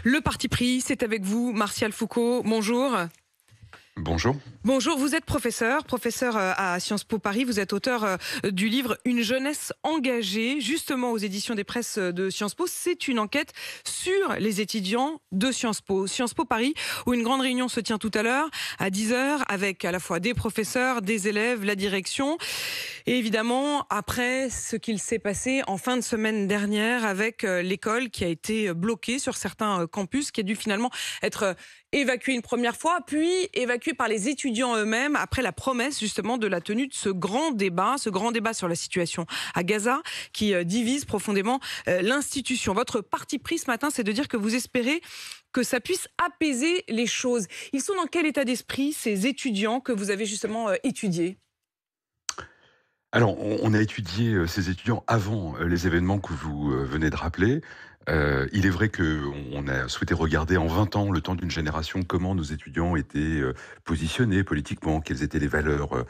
Le parti pris, c'est avec vous, Martial Foucault. Bonjour. Bonjour. Bonjour, vous êtes professeur à Sciences Po Paris. Vous êtes auteur du livre Une jeunesse engagée, justement aux éditions des presses de Sciences Po. C'est une enquête sur les étudiants de Sciences Po. Sciences Po Paris, où une grande réunion se tient tout à l'heure à 10h avec à la fois des professeurs, des élèves, la direction. Et évidemment, après ce qu'il s'est passé en fin de semaine dernière avec l'école qui a été bloquée sur certains campus, qui a dû finalement être évacuée une première fois, puis évacuée par les étudiants eux-mêmes après la promesse justement de la tenue de ce grand débat sur la situation à Gaza qui divise profondément l'institution. Votre parti pris ce matin, c'est de dire que vous espérez que ça puisse apaiser les choses. Ils sont dans quel état d'esprit, ces étudiants que vous avez justement étudiés ? Alors, on a étudié ces étudiants avant les événements que vous venez de rappeler. Il est vrai qu'on a souhaité regarder en 20 ans, le temps d'une génération, comment nos étudiants étaient positionnés politiquement, quelles étaient les valeurs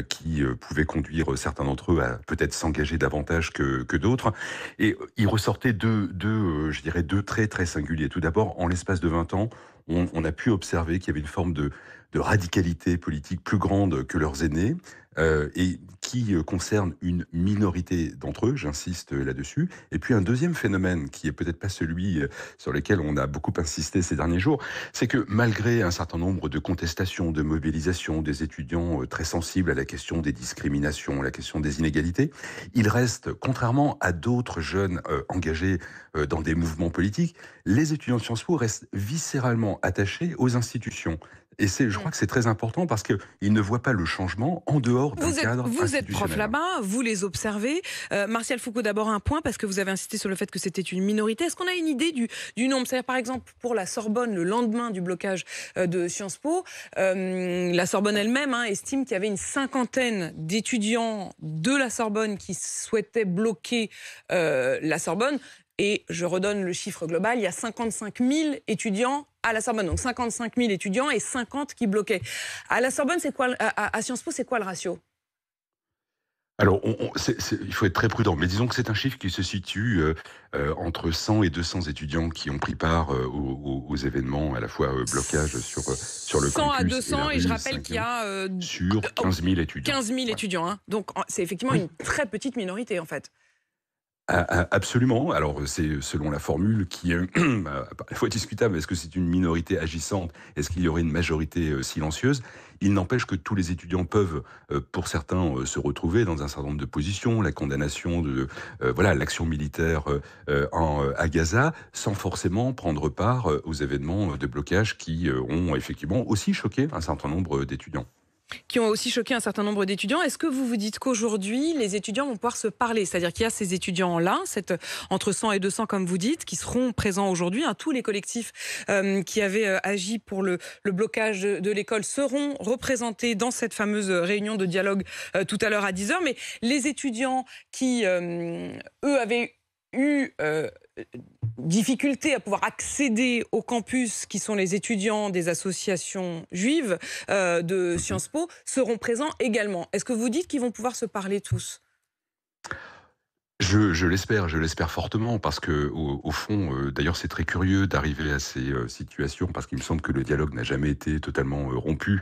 qui pouvaient conduire certains d'entre eux à peut-être s'engager davantage que d'autres. Et il ressortait je dirais deux traits très singuliers. Tout d'abord, en l'espace de 20 ans, on a pu observer qu'il y avait une forme de radicalité politique plus grande que leurs aînés, et qui concerne une minorité d'entre eux, j'insiste là-dessus. Et puis un deuxième phénomène, qui est peut-être pas celui sur lequel on a beaucoup insisté ces derniers jours, c'est que malgré un certain nombre de contestations, de mobilisations, des étudiants très sensibles à la question des discriminations, à la question des inégalités, il reste, contrairement à d'autres jeunes engagés dans des mouvements politiques, les étudiants de Sciences Po restent viscéralement attachés aux institutions. Et je crois que c'est très important parce qu'ils ne voient pas le changement en dehors d'un cadre institutionnel. Vous êtes prof là-bas, vous les observez. Martial Foucault, d'abord un point, parce que vous avez insisté sur le fait que c'était une minorité. Est-ce qu'on a une idée du nombre ? C'est-à-dire, par exemple, pour la Sorbonne, le lendemain du blocage de Sciences Po, la Sorbonne elle-même estime qu'il y avait une cinquantaine d'étudiants de la Sorbonne qui souhaitaient bloquer la Sorbonne. Et je redonne le chiffre global, il y a 55 000 étudiants à la Sorbonne. Donc 55 000 étudiants et 50 qui bloquaient. À la Sorbonne, c'est quoi, à Sciences Po, c'est quoi le ratio ? Alors, il faut être très prudent, mais disons que c'est un chiffre qui se situe entre 100 et 200 étudiants qui ont pris part aux événements, à la fois blocage sur le 100 campus à 200, et je rappelle Saint-Guillaume, qu'il y a sur 15 000 étudiants. 15 000 étudiants. Donc c'est effectivement une très petite minorité en fait. Absolument. Alors, c'est selon la formule qui est parfois discutable. Est-ce que c'est une minorité agissante ? Est-ce qu'il y aurait une majorité silencieuse ? Il n'empêche que tous les étudiants peuvent, pour certains, se retrouver dans un certain nombre de positions, la condamnation de l'action militaire à Gaza, sans forcément prendre part aux événements de blocage qui ont effectivement aussi choqué un certain nombre d'étudiants. Qui ont aussi choqué un certain nombre d'étudiants. Est-ce que vous vous dites qu'aujourd'hui, les étudiants vont pouvoir se parler ? C'est-à-dire qu'il y a ces étudiants-là, entre 100 et 200, comme vous dites, qui seront présents aujourd'hui. Tous les collectifs qui avaient agi pour le blocage de l'école seront représentés dans cette fameuse réunion de dialogue tout à l'heure à 10h. Mais les étudiants qui, eux, avaient eu difficulté à pouvoir accéder au campus, qui sont les étudiants des associations juives de Sciences Po, seront présents également. Est-ce que vous dites qu'ils vont pouvoir se parler tous ? Je l'espère fortement, parce que au fond, d'ailleurs, c'est très curieux d'arriver à ces situations, parce qu'il me semble que le dialogue n'a jamais été totalement rompu.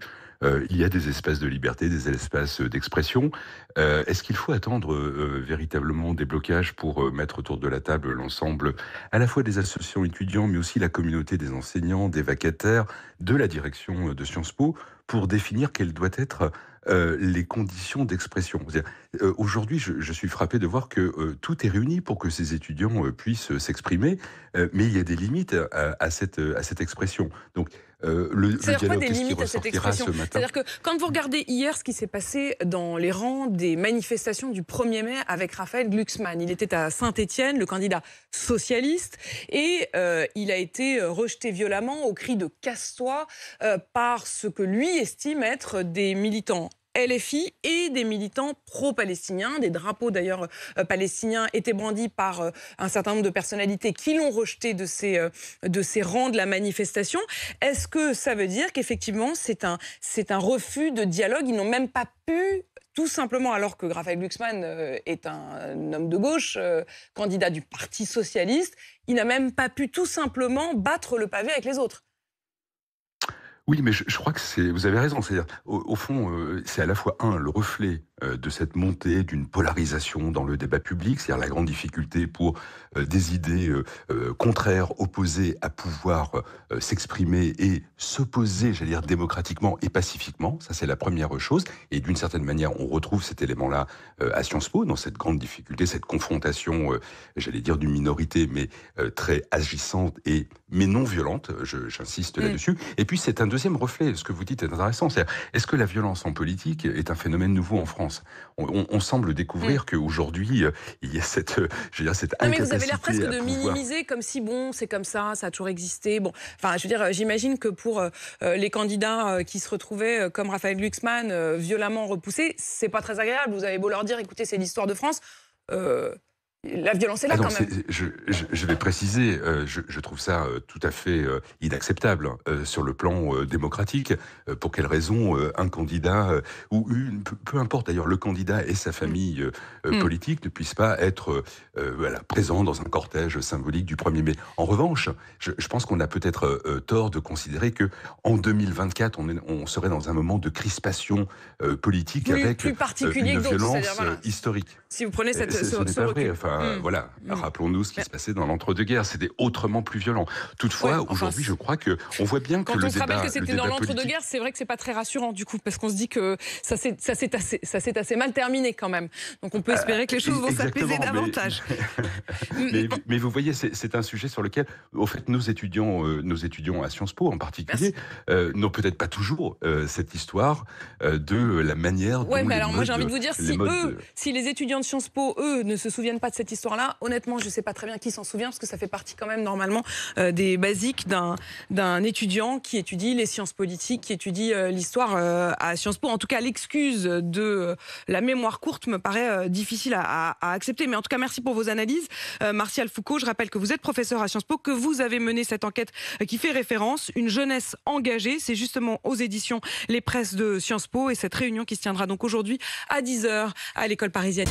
Il y a des espaces de liberté, des espaces d'expression. Est-ce qu'il faut attendre véritablement des blocages pour mettre autour de la table l'ensemble, à la fois des associations étudiants, mais aussi la communauté des enseignants, des vacataires, de la direction de Sciences Po, pour définir quelles doivent être les conditions d'expression ? Aujourd'hui, je suis frappé de voir que tout est réuni pour que ces étudiants puissent s'exprimer, mais il y a des limites à cette expression. Donc, le dialogue, des qu'est-ce qui limites à cette ressortira expression ? ce matin ? C'est-à-dire que quand vous regardez hier ce qui s'est passé dans les rangs des manifestations du 1er mai avec Raphaël Glucksmann, il était à Saint-Étienne, le candidat socialiste, et il a été rejeté violemment au cri de « casse-toi » par ce que lui estime être des militants LFI et des militants pro-palestiniens. Des drapeaux d'ailleurs palestiniens étaient brandis par un certain nombre de personnalités qui l'ont rejeté de ces rangs de la manifestation. Est-ce que ça veut dire qu'effectivement c'est un refus de dialogue ? Ils n'ont même pas pu tout simplement alors que Raphaël Glucksmann est un homme de gauche, candidat du Parti socialiste, il n'a même pas pu tout simplement battre le pavé avec les autres. Oui, mais je crois que vous avez raison. C'est-à-dire, au fond, c'est à la fois, le reflet de cette montée d'une polarisation dans le débat public, c'est-à-dire la grande difficulté pour des idées contraires, opposées, à pouvoir s'exprimer et s'opposer, j'allais dire, démocratiquement et pacifiquement. Ça, c'est la première chose. Et d'une certaine manière, on retrouve cet élément-là à Sciences Po, dans cette grande difficulté, cette confrontation, j'allais dire, d'une minorité, mais très agissante, mais non violente. J'insiste là-dessus. Et puis, c'est un deuxième reflet. Ce que vous dites est intéressant. C'est-à-dire, est-ce que la violence en politique est un phénomène nouveau en France ? On semble découvrir qu'aujourd'hui, il y a cette incapacité. Non, mais vous avez l'air presque de pouvoir... minimiser, comme si, bon, c'est comme ça a toujours existé. Bon, enfin, je veux dire, j'imagine que pour les candidats qui se retrouvaient, comme Raphaël Glucksmann, violemment repoussés, c'est pas très agréable. Vous avez beau leur dire, écoutez, c'est l'histoire de France. La violence est là, quand même. Je vais préciser, je trouve ça tout à fait inacceptable sur le plan démocratique. Pour quelle raison un candidat, ou peu importe d'ailleurs, le candidat et sa famille politique ne puissent pas être présents dans un cortège symbolique du 1er mai. En revanche, je pense qu'on a peut-être tort de considérer qu'en 2024, on serait dans un moment de crispation politique avec plus particulier une que d'autres, violence voilà, historique. Si vous prenez ce recul. recul. Voilà, rappelons-nous ce qui se passait dans l'entre-deux-guerres. C'était autrement plus violent. Toutefois, aujourd'hui, je crois qu'on voit bien que quand le débat... Quand on se rappelle que c'était dans l'entre-deux-guerres, politique... c'est vrai que c'est pas très rassurant, du coup, parce qu'on se dit que ça s'est assez mal terminé, quand même. Donc on peut espérer que les choses vont s'apaiser davantage. Mais vous voyez, c'est un sujet sur lequel, au fait, nos étudiants à Sciences Po, en particulier, n'ont peut-être pas toujours cette histoire de la manière dont mais alors moi j'ai envie de vous dire, si les étudiants de Sciences Po, eux, ne se souviennent pas de cette histoire-là, honnêtement, je ne sais pas très bien qui s'en souvient, parce que ça fait partie quand même normalement des basiques d'un étudiant qui étudie les sciences politiques, qui étudie l'histoire à Sciences Po. En tout cas, l'excuse de la mémoire courte me paraît difficile à accepter. Mais en tout cas, merci pour vos analyses. Martial Foucault, je rappelle que vous êtes professeur à Sciences Po, que vous avez mené cette enquête qui fait référence, une jeunesse engagée. C'est justement aux éditions Les Presses de Sciences Po, et cette réunion qui se tiendra donc aujourd'hui à 10h à l'école parisienne.